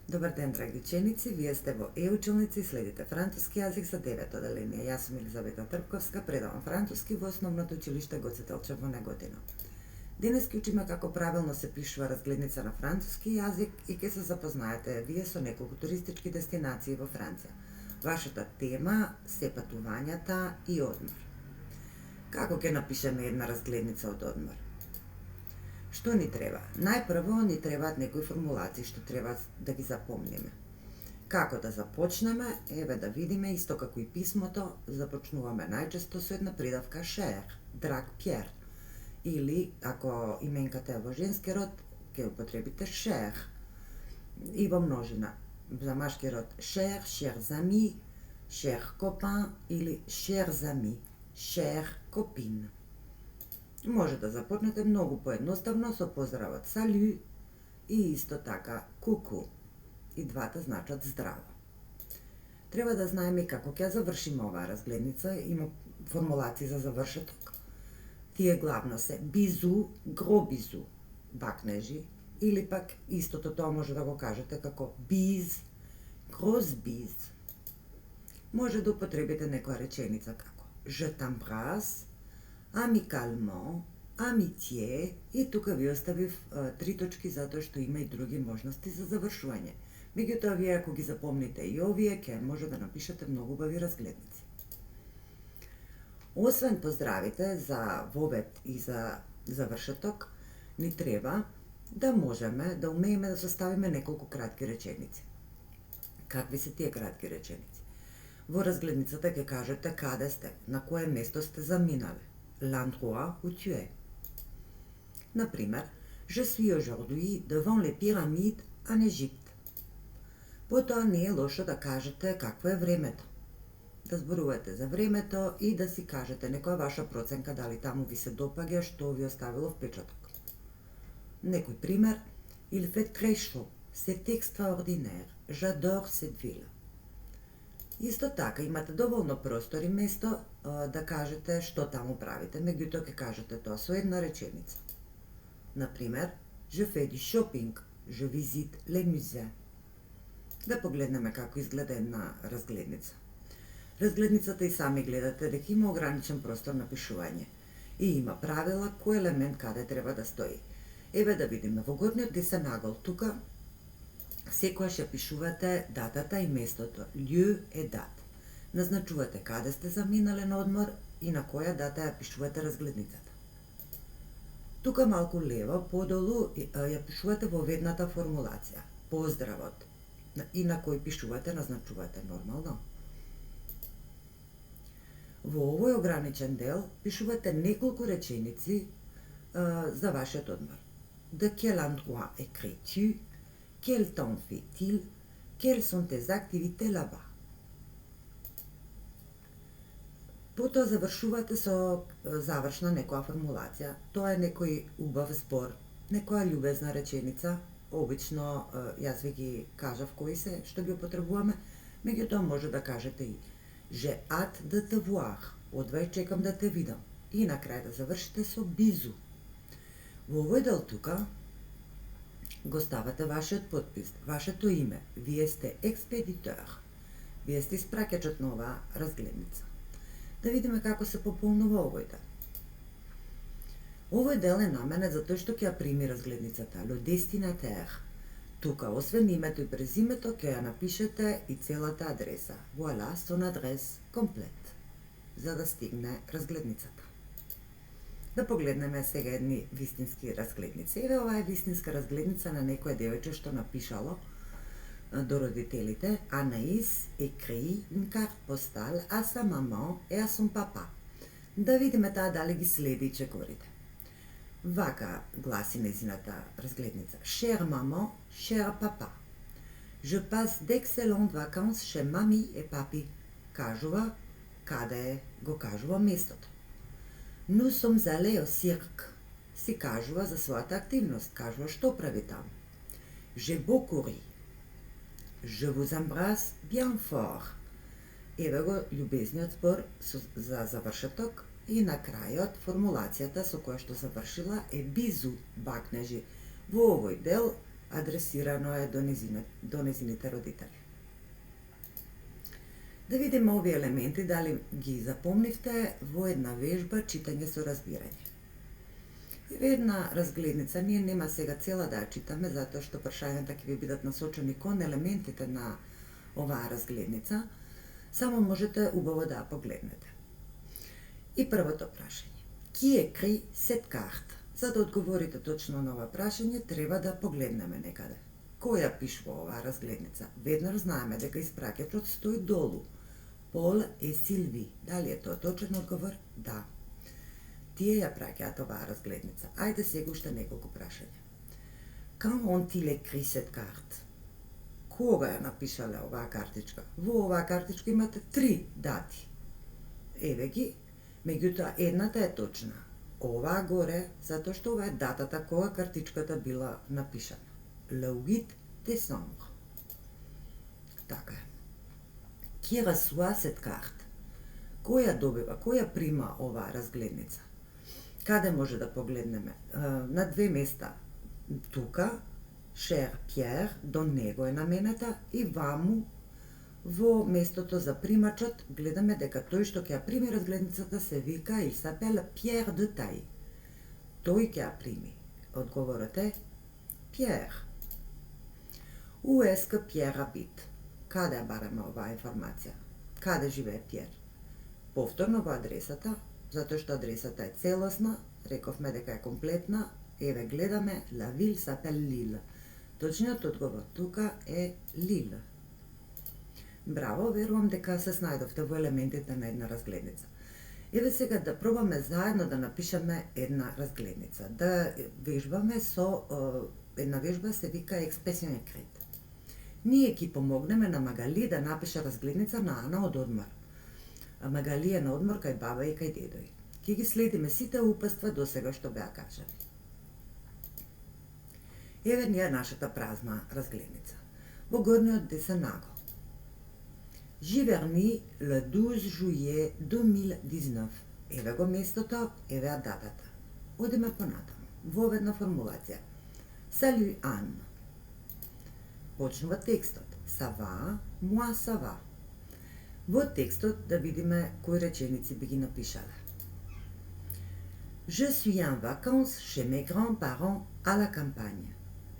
Добар ден, драги ученици! Вие сте во e-училници и следите француски јазик за 9 оделение. Јас сум Елизавета Трпковска, предавам француски во основното училиште Гоце Делчев во Неготино. Денес ќе учиме како правилно се пишува разгледница на француски јазик и ќе се запознаете вие со неколку туристички дестинации во Франција. Вашата тема се патувањата и одмор. Како ќе напишеме една разгледница од одмор? Што ни треба? Најпрво ни требаат некои формулации што треба да ги запомниме. Како да започнеме? Еве да видиме, исто како и писмото, започнуваме најчесто со една придавка cher, драг Пјер. Или, ако именката е во женски род, ќе употребите cher. И во множина. За машки род cher, chers amis, cher copain или chers amis, cher copine. Може да започнете многу поедноставно со поздравот салю и исто така куку. И двата значат здраво. Треба да знаеме како ќе завршиме оваа разгледница, има формулации за завршеток. Тие главно се бизу, гро бизу, бакнежи, или пак истото тоа може да го кажете како биз, гроз биз. Може да употребите некоја реченица како je t'embrasse, amicalement, amitié, и тука ви оставив 3 точки затоа што има и други можности за завршување. Меѓутоа, вие ако ги запомните и овие, ќе може да напишете многу убави разгледници. Освен поздравите за вовед и за завршеток, ни треба да можеме да умееме да составиме неколку кратки реченици. Какви се тие кратки реченици? Во разгледницата ќе кажете каде сте, на кое место сте заминале. L'endroit où tu es. Например, je suis aujourd'hui devant les pyramides en Égypte. Потоа не е лошо да кажете какво е времето. Да зборувате за времето и да си кажете некоја ваша проценка дали таму ви се допаѓа, што ви оставило впечаток. Некој пример: Il fait très chaud, c'est extraordinaire, j'adore cette ville. Исто така, имате доволно простор и место да кажете што таму правите, меѓутоа ќе кажете тоа со една реченица. Например, je fais du shopping, je visite les musées. Да погледнеме како изгледа една разгледница. Разгледницата и сами гледате дека има ограничен простор на пишување и има правила кој елемент каде треба да стои. Еве да видиме, во горниот десен агол тука секојаш ја пишувате датата и местото, lieu е дат. Назначувате каде сте заминале на одмор и на која дата ја пишувате разгледницата. Тука малку лево, подолу, ја пишувате во ведната формулација, поздравот, и на кој пишувате, назначувате нормално. Во овој ограничен дел пишувате неколку реченици за вашиот одмор. De quel endroit écris-tu? Quel temps fait-il? Quelles sont tes activités là-bas? Потоа завршувате со завршна некоја формулација. Тоа е некој убав збор, некоја љубезна реченица. Обично јас ви ги кажав кои се, што ги употребуваме, меѓутоа може да кажете и J'ai hâte de te voir, одвај чекам да те видам. И на крај да завршите со бизу. Во овој дел тука го ставате вашиот подпис, вашето име. Вие сте експедитор. Вие сте испраќачот на оваа разгледница. Да видиме како се пополнува овој дел. Овој дел е наменет за тој што ќе ја прими разгледницата, le destinataire. Тука, освен името и презимето, ќе ја напишете и целата адреса. Voilà, son adresse complète, за да стигне разгледницата. Да погледнеме сега едни вистински разгледници. Еве, ова е вистинска разгледница на некоја девојче што напишало до родителите. Анаис écrit une carte postale à sa maman et à son papa. Да видиме таа дали ги следи и чекорите. Вака гласи незината разгледница. Chère maman, cher papa, je passe d'excellentes vacances chez mamie et papi. Кажува каде го кажува местото. Nous sommes allés au cirque. Си кажува за својата активност, кажува што прави таму. J'ai beaucoup ri. Je vous embrasse bien fort. Еве го љубезниот збор за завршеток и на крајот формулацијата со која што завршила е бизу, бакнежи. Во овој дел Адресирано е до незините родители. Да видиме овие елементи дали ги запомнивте во една вежба читање со разбирање. Еве една разгледница, ние нема сега цела да ја читаме, затоа што прашањата ќе ви бидат насочени кон елементите на оваа разгледница, само можете убаво да ја погледнете. И првото прашање. Qui écrit cette carte? За да одговорите точно на ова прашање, треба да погледнеме некаде. Кој ја пишува оваа разгледница? Веднаш знаеме дека испраќачот стои долу. Пол и Силви. Дали е тоа точен одговор? Да. Тие ја праќаат оваа разгледница. Ајде сега уште неколку прашања. Quand ont-ils écrit cette carte? Кога ја напишале оваа картичка? Во оваа картичка имате 3 дати. Еве ги, меѓутоа едната е точна. Оваа горе, затоа што ова е датата кога картичката била напишана. Le 8 décembre. Така е. Qui reçoit cette carte? Кој ја добива, кој ја прима оваа разгледница? Каде може да погледнеме? На две места. Тука, Cher Pierre, до него е намената, и ваму, во местото за примачот, гледаме дека тој што ќе ја прими разгледницата се вика il s'appelle Pierre de Taille. Тој ќе ја прими. Одговорот е Pierre. Où est-ce que Pierre habite? Каде ја бараме оваа информација? Каде живее Пјер? Повторно во адресата, затоа што адресата е целосна, рековме дека е комплетна, еве гледаме La ville s'appelle Lille. Точниот одговор тука е Lille. Браво, верувам дека се снајдовте во елементите на една разгледница. Еве сега да пробаме заедно да напишеме една разгледница, да вежбаме со една вежба се вика Expression écrite. Ние ќе помогнеме на Магали да напише разгледница на Ана од одмор. А Магали е на одмор кај баба и кај дедој. Ќе ги следиме сите упатства до сега што беа кажани. Еве ни е нашата празна разгледница. Во горниот десен ъгол. Giverny le 12 juillet 2019. Еве го местото, еве датата. Одиме понатаму. Во една формулација. Salut Anne. Почнува текстот. Ça va, moi ça va. Во текстот да видиме кои реченици би ги напишале. Je suis en vacances chez mes grands-parents à la campagne.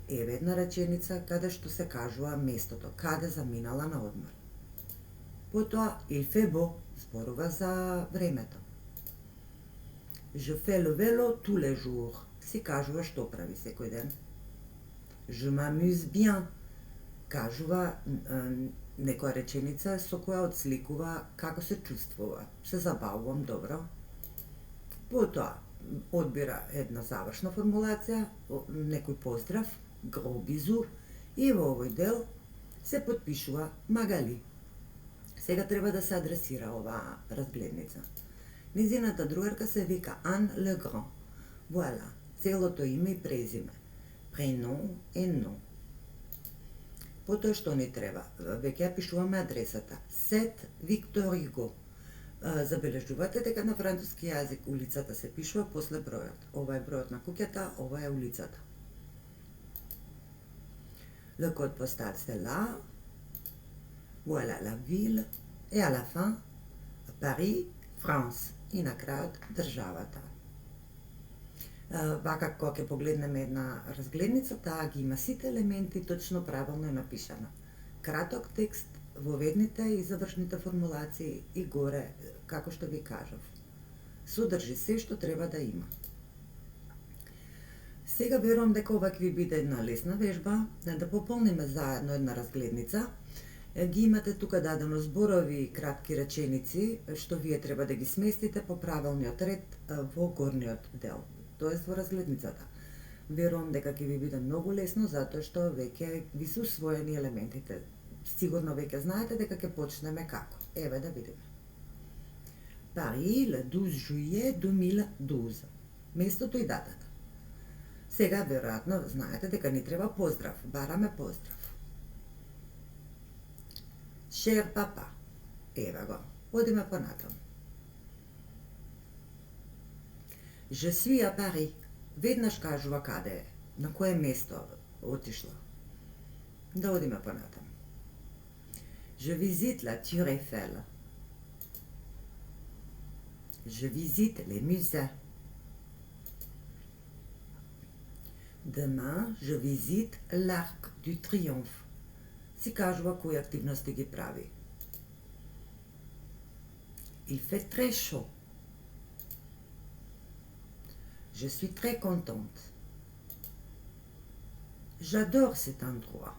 Еве една реченица каде што се кажува местото, каде заминала на одмор. Потоа, il fait beau, зборува за времето. Je fais le vélo tous les jours. Си кажува што прави секој ден. Je m'amuse bien. Кажува некоја реченица со која одсликува како се чувствува. Се забавувам добро. Потоа, одбира една завршна формулација, некој поздрав, gros bisou, и во овој дел се потпишува Магали. Сега треба да се адресира оваа разгледница. Низината другарка се вика Ан Легран. Вуала, целото име и презиме. Prénom et nom. Потоа што ни треба? Веќе ја пишуваме адресата. 7 Victor Hugo. Забележувате дека на француски јазик улицата се пишува после бројот. Ова е бројот на куќата, ова е улицата. Le code postal c'est là. Voilà la ville. Et à la fin, Paris, France. И на крајот државата. Вака кога ќе погледнеме една разгледница, таа ги има сите елементи точно правилно е напишана. Краток текст, воведните и завршните формулации и горе, како што ви кажав. Содржи се што треба да има. Сега верувам дека ова ќе ви биде една лесна вежба, да пополниме заедно една разгледница. Ги имате тука дадено зборови и кратки реченици, што вие треба да ги сместите по правилниот ред во горниот дел, тоест во разгледницата. Верувам дека ќе ви биде многу лесно, затоа што веќе ви се усвоени елементите. Сигурно веќе знаете дека ќе почнеме како. Еве да видиме. Пари, le 12 juillet 2012. Местото и датата. Сега, веројатно, знаете дека ни треба поздрав. Бараме поздрав. Cher papa. Еве го. Одиме понатаму. Je suis à Paris. Веднаш кажува каде е, на кое место, отишла. Да одиме понатаму. Je visite la Tour Eiffel. Je visite les musées. Demain, je visite l'Arc du Triomphe. Си кажува кои активности ги прави. Il fait très chaud. Je suis très contente. J'adore cet endroit.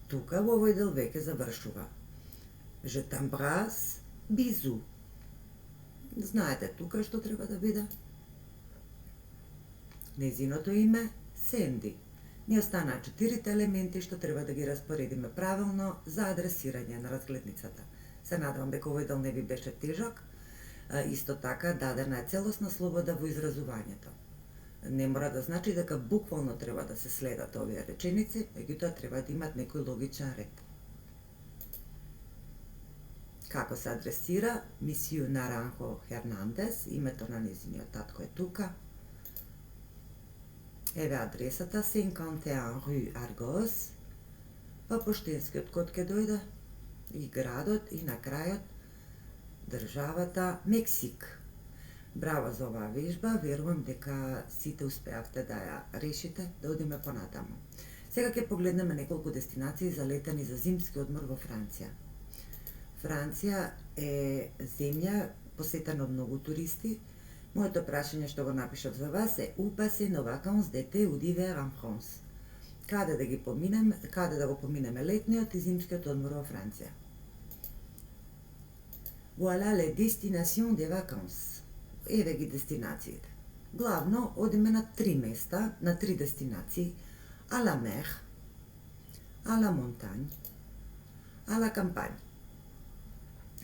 Тука во овој дел веќе завршува. Je t'embrasse, bisous. Знаете тука што треба да биде? Незиното име Сенди. Ни останаа 4 елементи што треба да ги распоредиме правилно за адресирање на разгледницата. Се надевам дека овој дел не ви беше тежок. Исто така дадена е целосна слобода во изразувањето. Не мора да значи дека буквално треба да се следат овие реченици, меѓутоа треба да имат некој логичен ред. Како се адресира Мисију Наранхо Хернандес, името на незиниот татко е тука. Еве адресата 51 Rue Argos, па поштенскиот код ќе дојде, и градот, и на крајот државата Мексик. Браво за оваа вежба, верувам дека сите успеавте да ја решите, да одиме понатаму. Сега ќе погледнеме неколку дестинации за летани за зимски одмор во Франција. Франција е земја посетена од многу туристи. Моето прашање што го напишав за вас е Où passer nos vacances d'été ou d'hiver en France? Каде да го поминеме летниот и зимскиот одмор во Франција? Voilà les destinations des vacances. Еве ги дестинациите. Главно одиме на 3 места, на 3 дестинации: à la mer, à la montagne, à la campagne.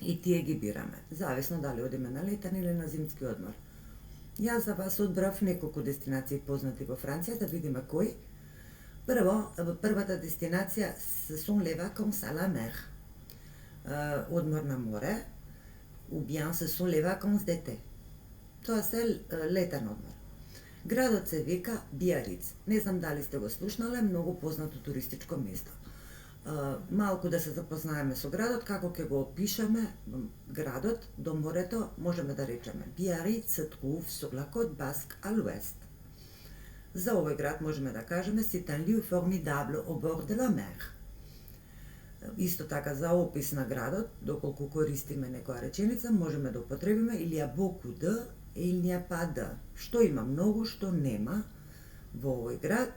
И тие ги бираме, зависно дали одиме на летен или на зимски одмор. Јас за вас одбрав неколку дестинации познати во Франција, да видиме кои. Прво, првата дестинација се sont les vacances à la mer. Одмор на море, ou bien ce sont les vacances d'été. Тоа се летен одмор. Градот се вика Биариц. Не знам дали сте го слушнале, многу познато туристичко место. Малку да се запознаеме со градот, како ќе го опишеме градот до морето, можеме да речеме Биариц се trouve sur la côte basque à l'ouest. За овој град можеме да кажеме c'est un lieu formidable au bord de la mer. Исто така за опис на градот, доколку користиме некоја реченица, можеме да употребиме il y a beaucoup de et il n'y a pas de. Што има многу, што нема во овој град.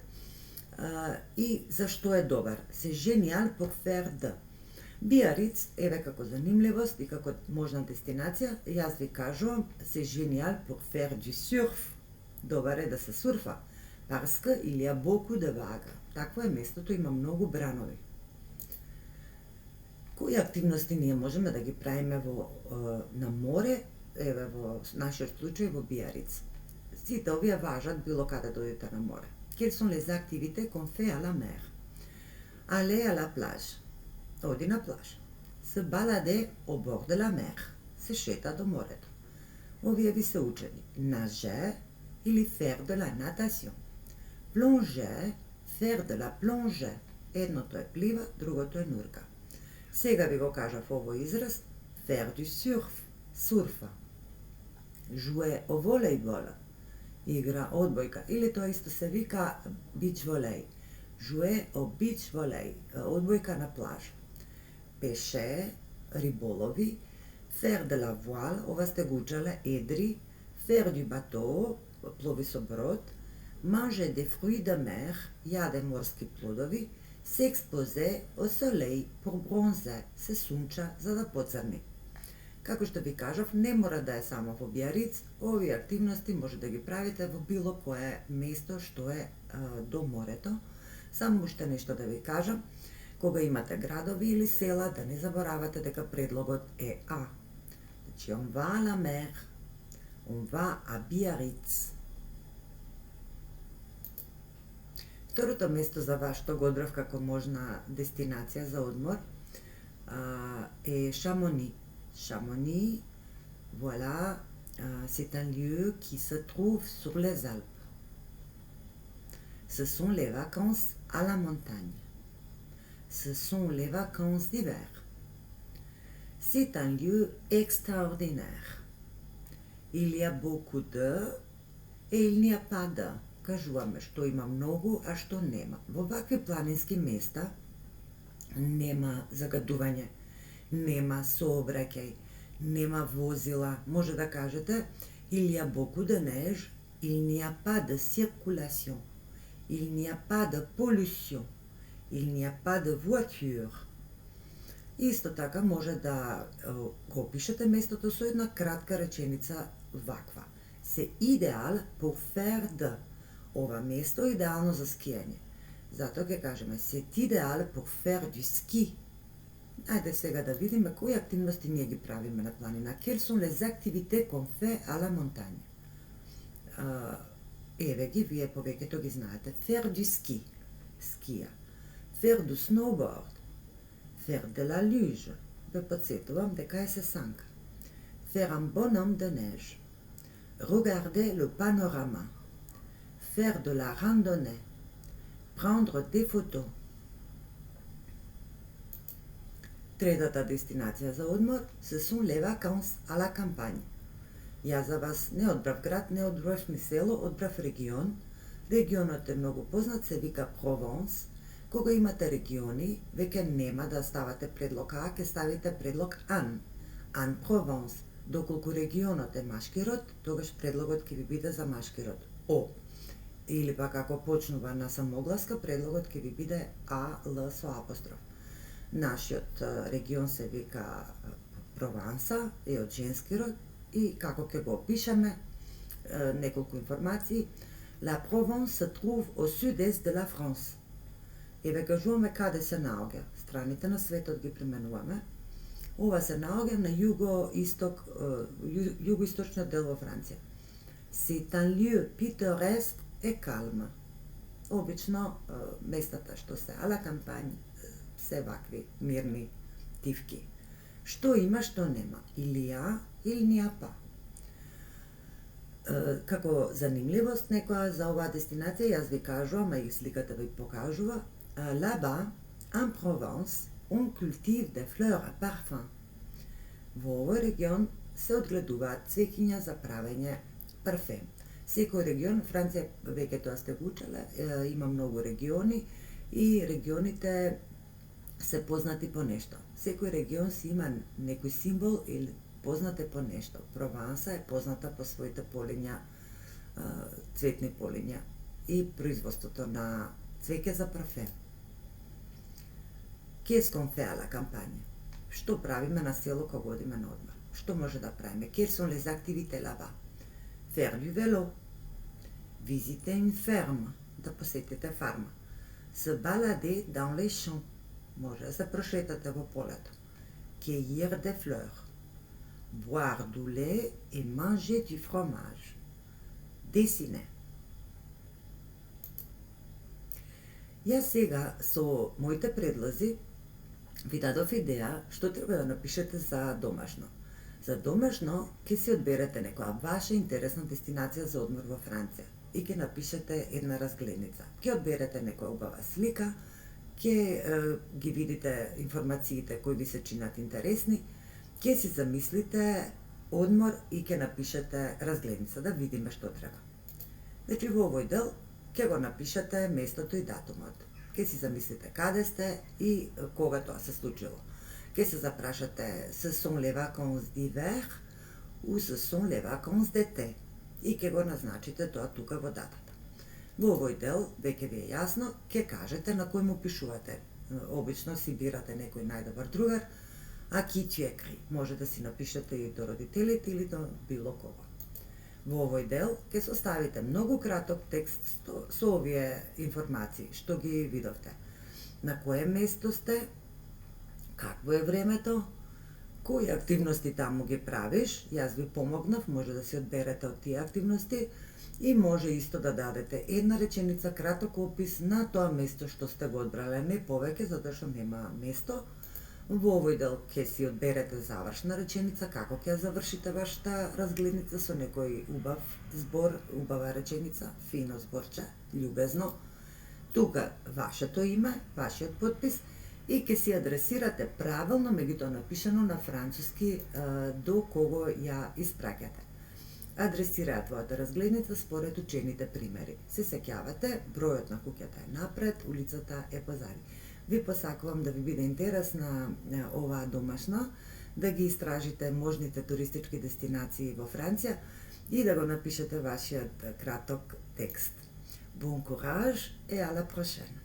И зашто е добар? Се génial pour faire de. Биариц, еве како занимливост и како можна дестинација, јас ви кажувам, се génial pour faire du surf. Добар е да се сурфа. Parce que il y a beaucoup de vagues. Такво е местото, има многу бранови. Кои активности ние можеме да ги правиме на море, еве во нашиот случај во Биариц? Сите овие важат било каде дојдете на море. Quelles sont les activités qu'on fait à la mer? Aller à la plage. Оди на плаж. Se balader au bord de la mer. Се шета до морето. Овие ви се учени. Nager или faire de la natation. Plonger, faire de la plongée. Едното е плива, другото е нурка. Сега ви го кажав овој израз. Faire du surf. Сурфа. Jouer au volleyball. Игра одбојка, или тоа исто се вика beach volley. Jouer au beach volley, одбојка на плаж. Pêcher, риболови. Faire de la voile, ова сте го учеле, едри. Faire du bateau, плови со брод. Manger des fruits de mer, јаде морски плодови. S'exposer au soleil pour bronzer, се сунча за да поцрни. Како што ви кажав, не мора да е само во Биариц, овие активности може да ги правите во било кое место што е до морето. Само уште нешто да ви кажам, кога имате градови или села, да не заборавате дека предлогот е а. Значи, on va à la mer, on va à Биариц. Второто место за вас што го одбрав како можна дестинација за одмор е Шамони. Chamonix, voilà, C'est un lieu qui se trouve sur les Alpes. Ce sont les vacances à la montagne. Ce sont les vacances d'hiver. C'est un lieu extraordinaire. Il y a beaucoup de et il n'y a pas de. Kažuvаме što ima mnogo, a što nema. Во ovakvi planinski mesta nема заgaduvanje, nema saobraćaj, nema vozila. Може да кажете, il y a beaucoup de neige, il n'y a pas de circulation, il n'y a pas de pollution, il n'y a pas de voiture. Исто така може да го опишете местото со една кратка реченица ваква. C'est idéal pour faire de. Ова место е идеално за скијање. Затоа ќе кажеме c'est idéal pour faire du ski. Ајде сега да видиме кои активности ние ги правиме на планина. Quelles sont les activités qu'on fait à la montagne? Еве ги, вие повеќето ги знаете. Faire du ski, скија. Faire du snowboard, faire de la luge. Ве подсетувам дека е сесанка. Faire un bonhomme de neige. Regarder le panorama. Faire de la randonnée. Prendre des photos. Третата дестинација за одмор се sont les vacances à la campagne. Јас за вас не одбрав град, не одбрав ни село, одбрав регион. Регионот е многу познат, се вика Provence. Кога имате региони, веќе нема да ставате предлог А, ќе ставите предлог Ан. Ан Provence. Доколку регионот е машки род, тогаш предлогот ќе ви биде за машки род. О. Или пак ако почнува на самогласка, предлогот ќе ви биде А, Л со апостроф. Нашиот регион се вика Прованса, е од женски род и како ќе го опишеме, неколку информации. La Provence se trouve au sud-est de la France. Еве кажуваме каде се наоѓа. Страните на светот ги применуваме. Ова се наоѓа на југоисточниот дел во Франција. C'est un lieu pittoresque et calme. Обично местата што се ала кампањи се вакви мирни, тивки. Што има, што нема. Или ја, или ниа па. Како занимливост некоја за оваа дестинација, јас ви кажувам, а и сликата ви покажува, là-bas, en Provence, on cultive des fleurs à parfum. Во овој регион се одгледуваат цвеќиња за правење парфем. Секој регион, Франција, веќе тоа сте го учеле, има многу региони и регионите се познати по нешто. Секој регион си има некој символ или познат е по нешто. Прованса е позната по своите полиња, цветни полиња и производството на цвеќе за парфем. Qu'est-ce qu'on fait à la campagne? Што правиме на село кога одиме на одмор? Што може да правиме? Quelles sont les activités là-bas? Faire du vélo. Visiter une ferme. Да посетите фарма. Se balader dans les champs. Може да се прошетате во полето. Cueillir des fleurs. Boire du lait et manger du fromage. Dessiner. Јас сега со моите предлози ви дадов идеја што треба да напишете за домашно. За домашно ќе си одберете некоја ваша интересна дестинација за одмор во Франција и ќе напишете една разгледница. Ќе одберете некоја убава слика, ќе ги видите информациите кои ви се чинат интересни, ќе си замислите одмор и ќе напишете разгледница да видиме што треба. Значи во овој дел ќе го напишете местото и датумот. Ќе си замислите каде сте и кога тоа се случило. Ќе се запрашате ce sont les vacances d'hiver ou ce sont les vacances d'été и ќе го назначите тоа тука во датата. Во овој дел, веќе ви е јасно, ќе кажете на кој му пишувате. Обично си бирате некој најдобар другар, а qui tu écris. Може да си напишете и до родителите или до било кого. Во овој дел ќе составите многу краток текст со овие информации што ги видовте. На кое место сте, какво е времето, кои активности таму ги правиш, јас ви помогнав, може да си одберете од тие активности и може исто да дадете една реченица краток опис на тоа место што сте го одбрале, не повеќе, затоа што нема место, Во овој дел ќе си одберете завршна реченица, како ќе ја завршите вашата разгледница со некој убав збор, убава реченица, фино зборче, љубезно. Тука вашето име, вашиот подпис и ќе си адресирате правилно, меѓутоа напишано на француски до кого ја испраќате. Адресираат твојата разгледница според учените примери. Се сеќавате, бројот на куќата е напред, улицата е позади. Ви посакувам да ви биде интересна оваа домашна, да ги истражите можните туристички дестинации во Франција и да го напишете вашиот краток текст. Bon courage et à la prochaine!